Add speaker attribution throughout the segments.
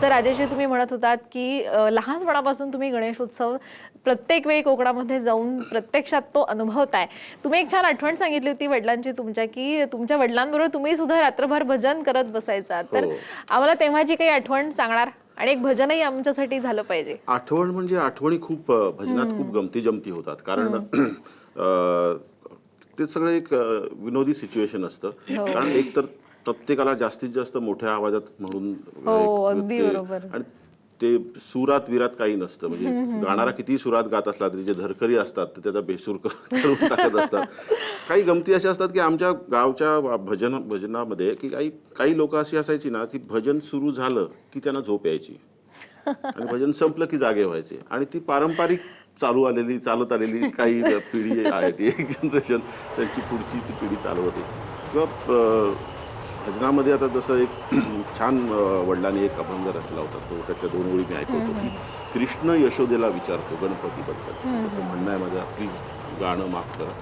Speaker 1: जसं राजेशजी तुम्ही म्हणत होतात की लहानपणापासून तुम्ही गणेशोत्सव प्रत्येक वेळी कोकणामध्ये जाऊन प्रत्यक्षात तो अनुभवताय. तुम्ही एक छान आठवण सांगितली होती वडिलांची तुमच्या, की तुमच्या वडिलांबरोबर तुम्ही सुद्धा रात्रभर भजन करत बसायचा. तर आम्हाला तेव्हाची काही आठवण सांगणार आणि एक भजनही आमच्यासाठी झालं पाहिजे.
Speaker 2: आठवण म्हणजे आठवणी खूप भजनात खूप गमती जमती होतात कारण ते सगळं एक विनोदी सिच्युएशन असतं. कारण एक तर प्रत्येकाला जास्तीत जास्त मोठ्या आवाजात म्हणून
Speaker 1: अगदी बरोबर.
Speaker 2: आणि ते सुरात विरात काही नसतं. म्हणजे गाणारा किती सुरात गात असला तरी जे धरकरी असतात ते त्याचा बेसूर करून टाकत असतात. काही गमती अशा असतात की आमच्या गावच्या भजनामध्ये की काही लोक अशी असायची ना की भजन सुरू झालं की त्यांना झोप यायची आणि भजन संपलं की जागे व्हायचे. आणि ती पारंपरिक चालत आलेली काही पिढी आहे, ती एक जनरेशन त्यांची पुढची ती पिढी चालवते. किंवा भजनामध्ये आता जसं एक छान वडिलांनी एक अभंग रचला होता, तो त्याच्या 2 ओळी मी ऐकवतो की कृष्ण यशोदेला विचारतो गणपतीबद्दल. असं म्हणणं आहे माझं, प्लीज गाणं माफ करा.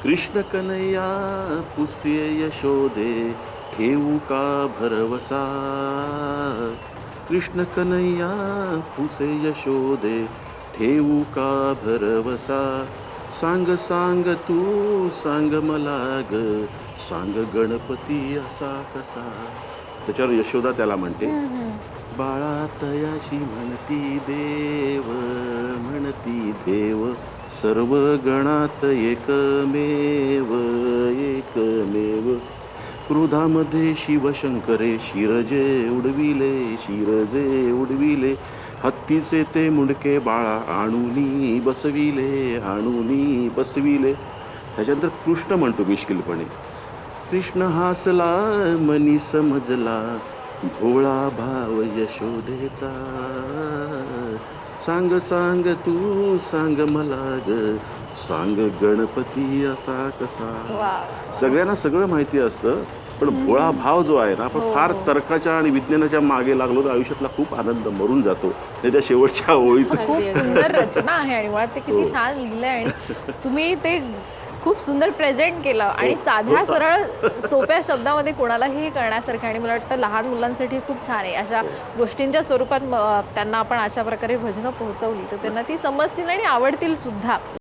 Speaker 2: कृष्ण कन्हैया पुष्य यशोदे ठेवू का भरवसा, कृष्ण कन्हैया पुसे यशोदे ठेवू का भरवसा, सांग सांग तू सांग मला ग, सांग गणपती असा कसा. त्याच्यावर यशोदा त्याला म्हणते, बाळा तयाशी म्हणती देव, सर्व गणात एकमेव, क्रोधामध्ये शिवशंकरे शिरजे उडविले, हत्तीचे ते मुंडके बाळा आणूनी बसविले. त्याच्यानंतर कृष्ण म्हणतो मिश्किलपणे, कृष्ण हासला मनी समजला भोळा भाव यशोदेचा, सांग सांग तू सांग मला ग, सांग गणपती असा कसा. सगळ्यांना सगळं माहिती असतं, पण भोळा भाव जो आहे ना, आपण फार तर्काच्या आणि विज्ञानाच्या मागे लागलो तर आयुष्यातला खूप आनंद मरून जातो. त्या शेवटच्या ओळीत
Speaker 1: खूप सुंदर रचना आहे आणि मुळात ते किती छान लिहिलंय आणि तुम्ही ते खूप सुंदर प्रेझेंट केलं आणि साध्या सरळ सोप्या शब्दामध्ये कोणालाही करण्यासारखं. आणि मला वाटतं लहान मुलांसाठी खूप छान आहे. अशा गोष्टींच्या स्वरूपात त्यांना आपण अशा प्रकारे भजनं पोहोचवली तर त्यांना ती समजतील आणि आवडतील सुद्धा.